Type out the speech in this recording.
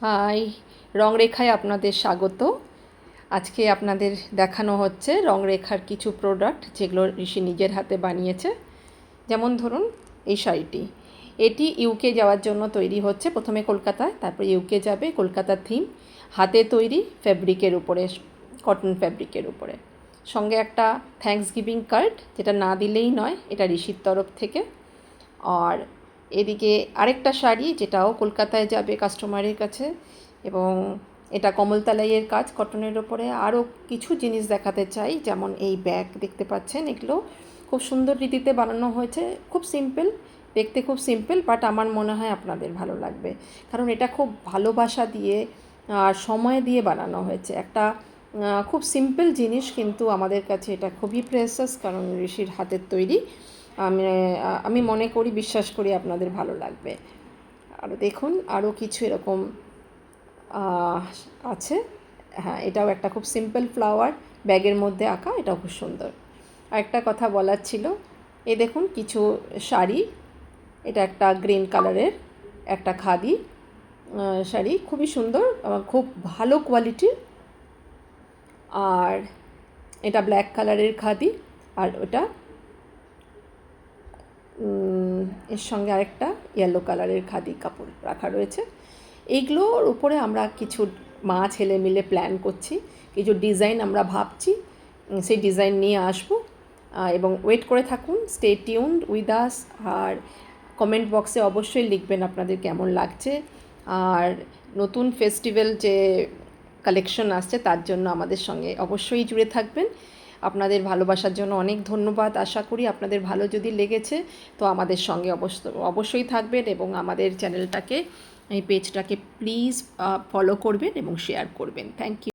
High, রংরেখায় আপনাদের স্বাগত। আজকে আপনাদের দেখানো হচ্ছে রংরেখার কিছু প্রোডাক্ট যেগুলো ঋষি নিজের হাতে বানিয়েছে। যেমন ধরুন এই শাড়িটি, এটি ইউকে যাওয়ার জন্য তৈরি হচ্ছে। প্রথমে কলকাতায়, তারপর ইউকে যাবে। কলকাতার থিম, হাতে তৈরি ফ্যাব্রিকের উপরে, কটন ফ্যাব্রিকের উপরে। সঙ্গে একটা থ্যাঙ্কস গিভিং কার্ড, যেটা না দিলেই নয়, এটা ঋষির তরফ থেকে। আর এদিকে আরেকটা শাড়ি, যেটাও কলকাতায় যাবে কাস্টমারের কাছে, এবং এটা কমলতালাইয়ের কাজ কটনের ওপরে। আরও কিছু জিনিস দেখাতে চাই, যেমন এই ব্যাগ দেখতে পাচ্ছেন, এগুলো খুব সুন্দর রীতিতে বানানো হয়েছে। খুব সিম্পল দেখতে, খুব সিম্পল, বাট আমার মনে হয় আপনাদের ভালো লাগবে, কারণ এটা খুব ভালোবাসা দিয়ে আর সময় দিয়ে বানানো হয়েছে। একটা খুব সিম্পল জিনিস, কিন্তু আমাদের কাছে এটা খুবই প্রেসাস, কারণ ঋষির হাতের তৈরি। আমি মনে করি, বিশ্বাস করি আপনাদের ভালো লাগবে। আরও দেখুন, আরও কিছু এরকম আছে। হ্যাঁ, এটাও একটা খুব সিম্পল ফ্লাওয়ার ব্যাগের মধ্যে আঁকা, এটাও খুব সুন্দর। আরেকটা কথা বলার ছিল, এই দেখুন কিছু শাড়ি। এটা একটা গ্রিন কালারের একটা খাদি শাড়ি, খুবই সুন্দর, খুব ভালো কোয়ালিটির। আর এটা ব্ল্যাক কালারের খাদি, আর ওটা এর সঙ্গে আরেকটা ইয়েলো কালারের খাদি কাপড় রাখা রয়েছে। এইগুলোর উপরে আমরা কিছু ছেলে মিলে প্ল্যান করছি, কিছু ডিজাইন আমরা ভাবছি, সেই ডিজাইন নিয়ে আসবো। এবং ওয়েট করে থাকুন, স্টে টিউনড উইথ আস। আর কমেন্ট বক্সে অবশ্যই লিখবেন আপনাদের কেমন লাগছে। আর নতুন ফেস্টিভ্যাল যে কালেকশন আসছে, তার জন্য আমাদের সঙ্গে অবশ্যই জুড়ে থাকবেন। আপনাদের ভালোবাসার জন্য অনেক ধন্যবাদ। আশা করি আপনাদের ভালো যদি লেগেছে, তো আমাদের সঙ্গে অবশ্যই থাকবেন, এবং আমাদের চ্যানেলটাকে, এই পেজটাকে প্লিজ ফলো করবেন এবং শেয়ার করবেন। Thank you.